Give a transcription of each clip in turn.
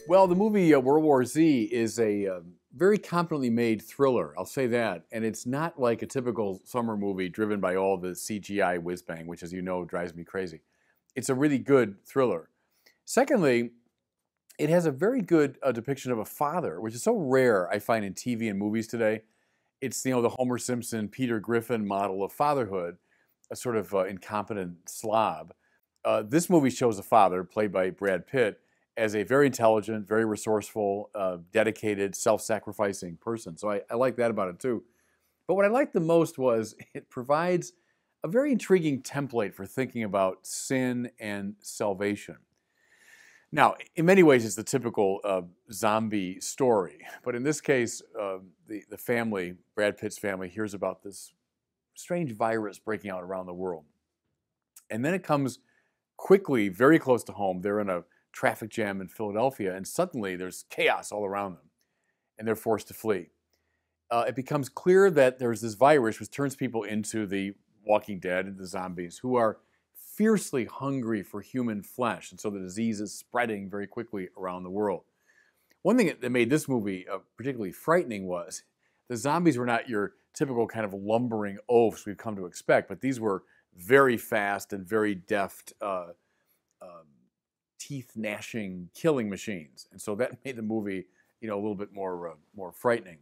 Well, the movie World War Z is a very competently made thriller, I'll say that. And it's not like a typical summer movie driven by all the CGI whiz bang, which, as you know, drives me crazy. It's a really good thriller. Secondly, it has a very good depiction of a father, which is so rare, I find, in TV and movies today. It's, the Homer Simpson, Peter Griffin model of fatherhood, a sort of incompetent slob. This movie shows a father, played by Brad Pitt, as a very intelligent, very resourceful, dedicated, self-sacrificing person. So I like that about it too. But what I liked the most was it provides a very intriguing template for thinking about sin and salvation. Now, in many ways, it's the typical zombie story. But in this case, the family, Brad Pitt's family, hears about this strange virus breaking out around the world. And then it comes quickly, very close to home. They're in a traffic jam in Philadelphia, and suddenly there's chaos all around them, and they're forced to flee. It becomes clear that there's this virus which turns people into the Walking Dead, into zombies, who are fiercely hungry for human flesh, and so the disease is spreading very quickly around the world. One thing that made this movie particularly frightening was the zombies were not your typical kind of lumbering oafs we've come to expect, but these were very fast and very deft teeth-gnashing killing machines. And so that made the movie, a little bit more frightening.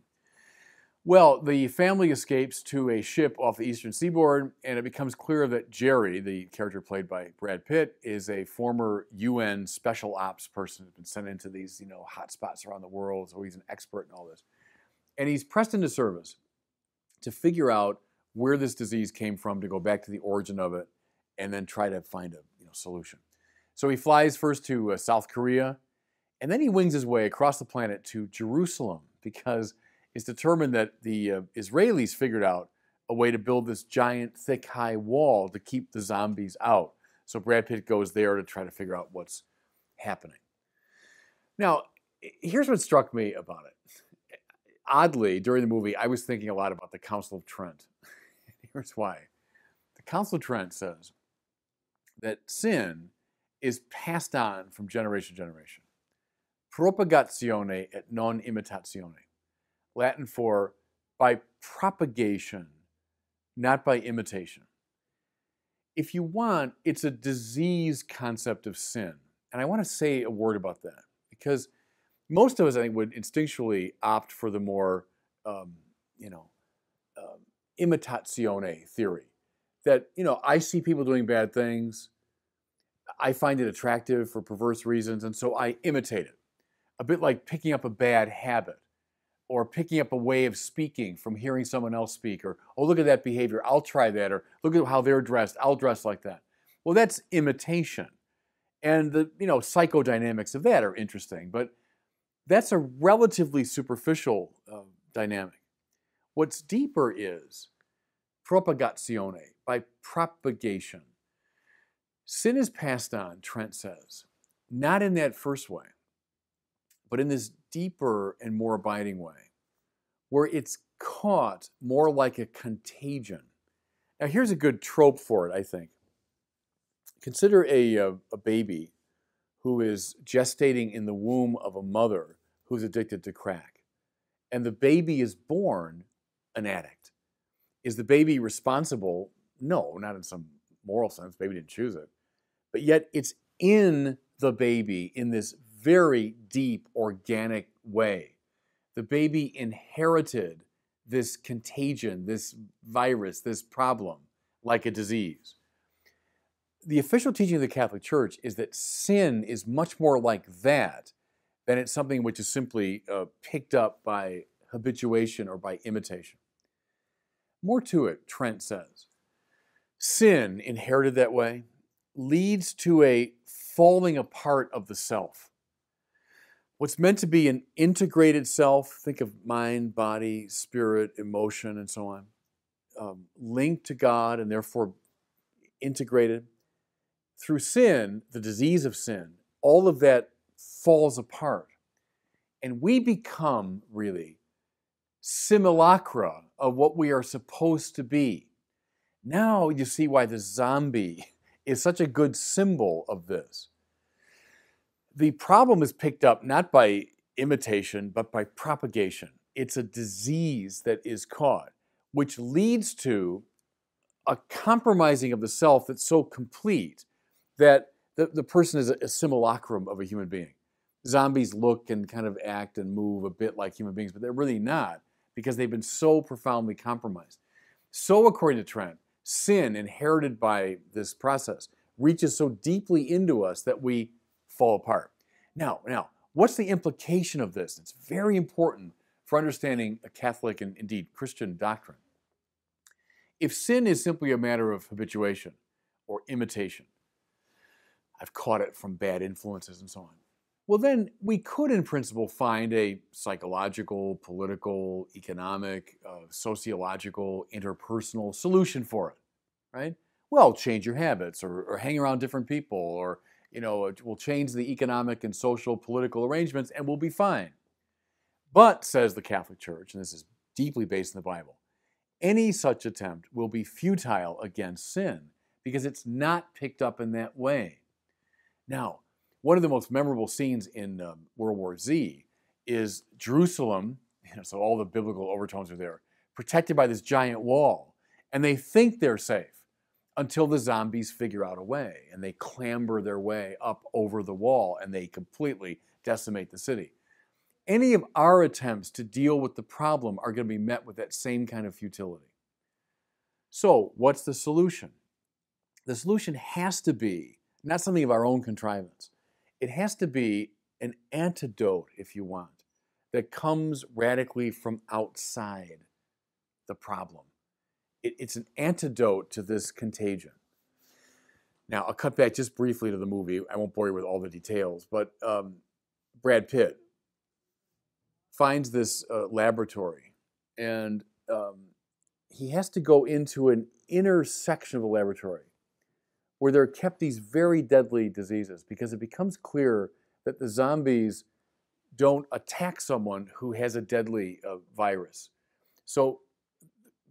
Well, the family escapes to a ship off the eastern seaboard, and it becomes clear that Jerry, the character played by Brad Pitt, is a former UN special ops person who's been sent into these, hot spots around the world, so he's an expert in all this. And he's pressed into service to figure out where this disease came from, to go back to the origin of it, and then try to find a solution. So he flies first to South Korea, and then he wings his way across the planet to Jerusalem, because it's determined that the Israelis figured out a way to build this giant, thick, high wall to keep the zombies out. So Brad Pitt goes there to try to figure out what's happening. Now, here's what struck me about it. Oddly, during the movie, I was thinking a lot about the Council of Trent. Here's why. The Council of Trent says that sin is passed on from generation to generation. Propagazione et non imitazione. Latin for by propagation, not by imitation. If you want, it's a disease concept of sin. And I want to say a word about that, because most of us, I think, would instinctually opt for the more, imitazione theory. That, I see people doing bad things, I find it attractive for perverse reasons, and so I imitate it. A bit like picking up a bad habit, or picking up a way of speaking from hearing someone else speak, or, oh, look at that behavior, I'll try that, or look at how they're dressed, I'll dress like that. Well, that's imitation. And the, psychodynamics of that are interesting, but that's a relatively superficial dynamic. What's deeper is propagazione, by propagation. Sin is passed on, Trent says, not in that first way, but in this deeper and more abiding way, where it's caught more like a contagion. Now, here's a good trope for it, I think. Consider a baby who is gestating in the womb of a mother who's addicted to crack. And the baby is born an addict. Is the baby responsible? No, not in some moral sense. The baby didn't choose it. But yet it's in the baby in this very deep, organic way. The baby inherited this contagion, this virus, this problem, like a disease. The official teaching of the Catholic Church is that sin is much more like that than it's something which is simply picked up by habituation or by imitation. More to it, Trent says. Sin, inherited that way, leads to a falling apart of the self. What's meant to be an integrated self, think of mind, body, spirit, emotion, and so on, linked to God and therefore integrated. Through sin, the disease of sin, all of that falls apart. And we become, really, simulacra of what we are supposed to be. Now you see why the zombie is such a good symbol of this. The problem is picked up not by imitation, but by propagation. It's a disease that is caught, which leads to a compromising of the self that's so complete that the person is a simulacrum of a human being. Zombies look and kind of act and move a bit like human beings, but they're really not because they've been so profoundly compromised. So, according to Trent, sin inherited by this process reaches so deeply into us that we fall apart. Now, what's the implication of this? It's very important for understanding a Catholic and indeed Christian doctrine. If sin is simply a matter of habituation or imitation, I've caught it from bad influences and so on, well then we could in principle find a psychological, political, economic, sociological, interpersonal solution for it, right? Well, change your habits or hang around different people, or we'll change the economic and social political arrangements and we'll be fine. But, says the Catholic Church, and this is deeply based in the Bible, any such attempt will be futile against sin because it's not picked up in that way. Now, one of the most memorable scenes in World War Z is Jerusalem, so all the biblical overtones are there, protected by this giant wall, and they think they're safe until the zombies figure out a way, and they clamber their way up over the wall, and they completely decimate the city. Any of our attempts to deal with the problem are going to be met with that same kind of futility. So, what's the solution? The solution has to be not something of our own contrivance. It has to be an antidote, if you want, that comes radically from outside the problem. It's an antidote to this contagion. Now, I'll cut back just briefly to the movie. I won't bore you with all the details, but Brad Pitt finds this laboratory, and he has to go into an inner section of the laboratory where there are kept these very deadly diseases, because it becomes clear that the zombies don't attack someone who has a deadly virus. So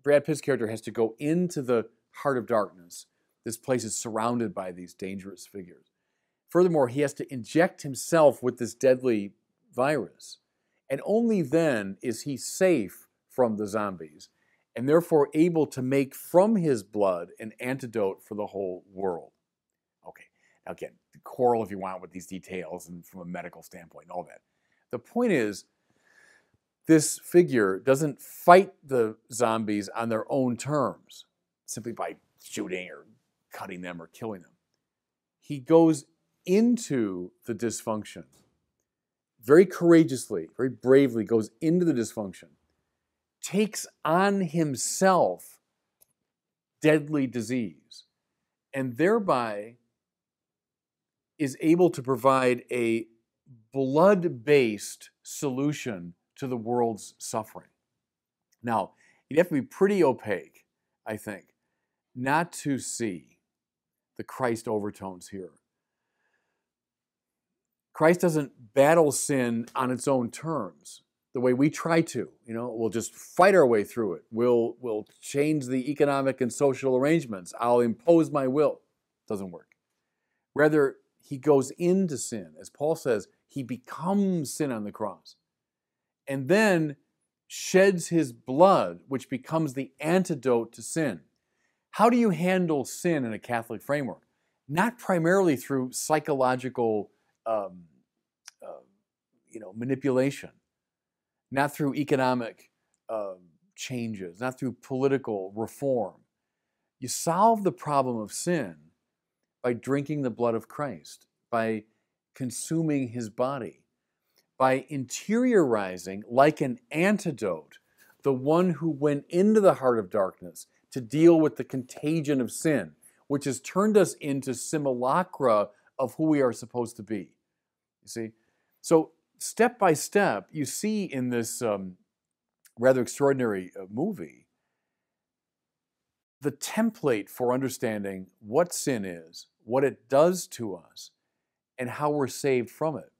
Brad Pitt's character has to go into the heart of darkness. This place is surrounded by these dangerous figures. Furthermore, he has to inject himself with this deadly virus. And only then is he safe from the zombies, and therefore able to make from his blood an antidote for the whole world. Okay, now again, quarrel if you want with these details and from a medical standpoint and all that. The point is, this figure doesn't fight the zombies on their own terms, simply by shooting or cutting them or killing them. He goes into the dysfunction, very courageously, very bravely goes into the dysfunction, takes on himself deadly disease, and thereby is able to provide a blood-based solution to the world's suffering. Now, you'd have to be pretty opaque, I think, not to see the Christ overtones here. Christ doesn't battle sin on its own terms, the way we try to. We'll just fight our way through it. We'll change the economic and social arrangements. I'll impose my will. Doesn't work. Rather, he goes into sin. As Paul says, he becomes sin on the cross, and then sheds his blood, which becomes the antidote to sin. How do you handle sin in a Catholic framework? Not primarily through psychological manipulation, not through economic changes, not through political reform. You solve the problem of sin by drinking the blood of Christ, by consuming his body, by interiorizing, like an antidote, the one who went into the heart of darkness to deal with the contagion of sin, which has turned us into simulacra of who we are supposed to be. You see? So step by step, you see in this rather extraordinary movie, the template for understanding what sin is, what it does to us, and how we're saved from it.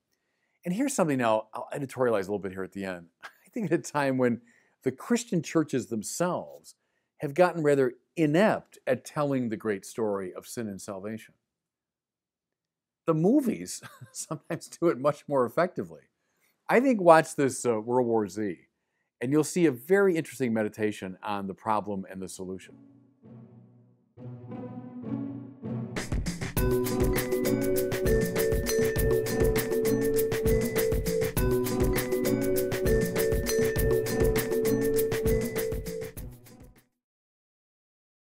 And here's something now, I'll editorialize a little bit here at the end. I think at a time when the Christian churches themselves have gotten rather inept at telling the great story of sin and salvation. the movies sometimes do it much more effectively. I think watch this World War Z, and you'll see a very interesting meditation on the problem and the solution.